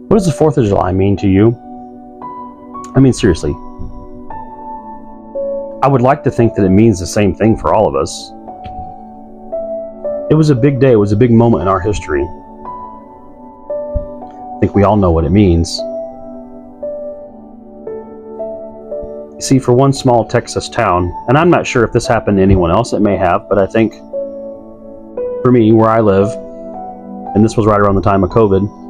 What does the 4th of July mean to you? I mean, seriously. I would like to think that it means the same thing for all of us. It was a big day. It was a big moment in our history. I think we all know what it means. You see, for one small Texas town, and I'm not sure if this happened to anyone else, it may have, but I think for me, where I live, and this was right around the time of COVID,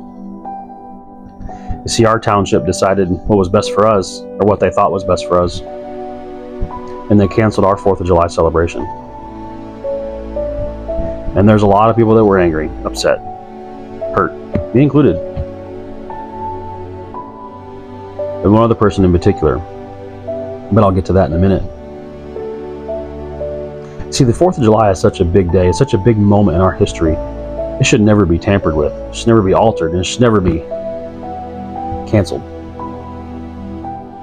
you see, our township decided what was best for us, or what they thought was best for us, and they canceled our 4th of July celebration. And there's a lot of people that were angry, upset, hurt, me included. And one other person in particular, but I'll get to that in a minute. See, the 4th of July is such a big day, it's such a big moment in our history. It should never be tampered with, it should never be altered, and it should never be canceled.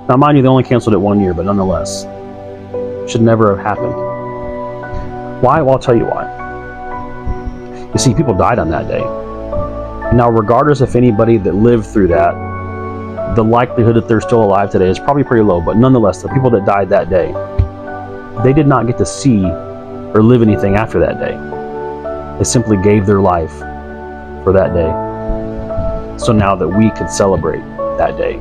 Now, mind you, they only canceled it 1 year, but nonetheless, it should never have happened. Why? Well, I'll tell you why. You see, people died on that day. Now, regardless if anybody that lived through that, the likelihood that they're still alive today is probably pretty low, but nonetheless, the people that died that day, they did not get to see or live anything after that day. They simply gave their life for that day. So now that we could celebrate that day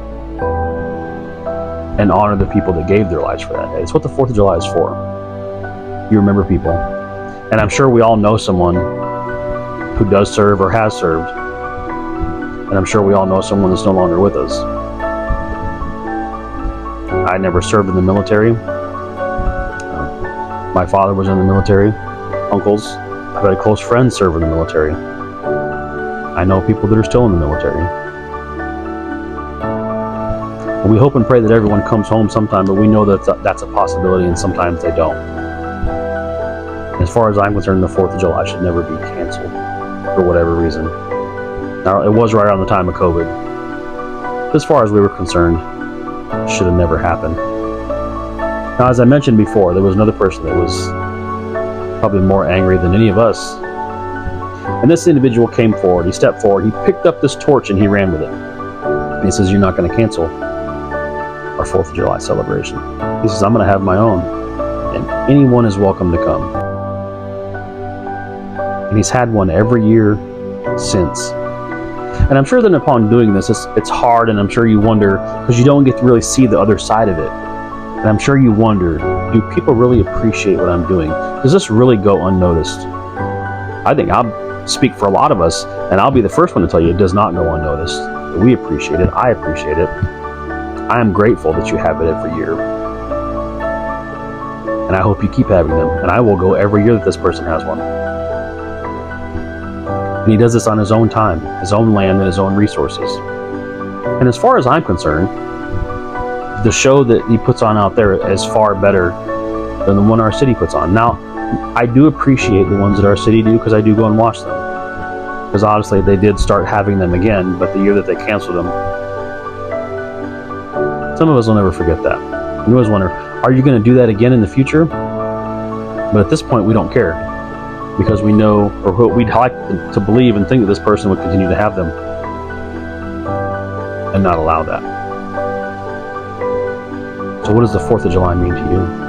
and honor the people that gave their lives for that day. It's what the 4th of July is for. You remember people. And I'm sure we all know someone who does serve or has served. And I'm sure we all know someone that's no longer with us. I never served in the military. My father was in the military. Uncles. I've had close friends serve in the military. I know people that are still in the military. And we hope and pray that everyone comes home sometime, but we know that that's a possibility, and sometimes they don't. As far as I'm concerned, the 4th of July should never be canceled for whatever reason. Now, it was right around the time of COVID. As far as we were concerned, it should have never happened. Now, as I mentioned before, there was another person that was probably more angry than any of us. And this individual came forward, he stepped forward, he picked up this torch and he ran with it. And he says, "You're not going to cancel our 4th of July celebration." He says, "I'm going to have my own, and anyone is welcome to come." And he's had one every year since. And I'm sure that upon doing this, it's hard, and I'm sure you wonder, because you don't get to really see the other side of it. And I'm sure you wonder, do people really appreciate what I'm doing? Does this really go unnoticed? I think I'll speak for a lot of us, and I'll be the first one to tell you it does not go unnoticed. We appreciate it. I appreciate it. I am grateful that you have it every year. And I hope you keep having them. And I will go every year that this person has one. And he does this on his own time, his own land, and his own resources. And as far as I'm concerned, the show that he puts on out there is far better than the one our city puts on. Now, I do appreciate the ones that our city do, because I do go and watch them. Because honestly, they did start having them again, but the year that they canceled them, some of us will never forget that. And we always wonder, are you going to do that again in the future? But at this point, we don't care, because we know, or we'd like to believe and think that this person would continue to have them and not allow that. So what does the 4th of July mean to you?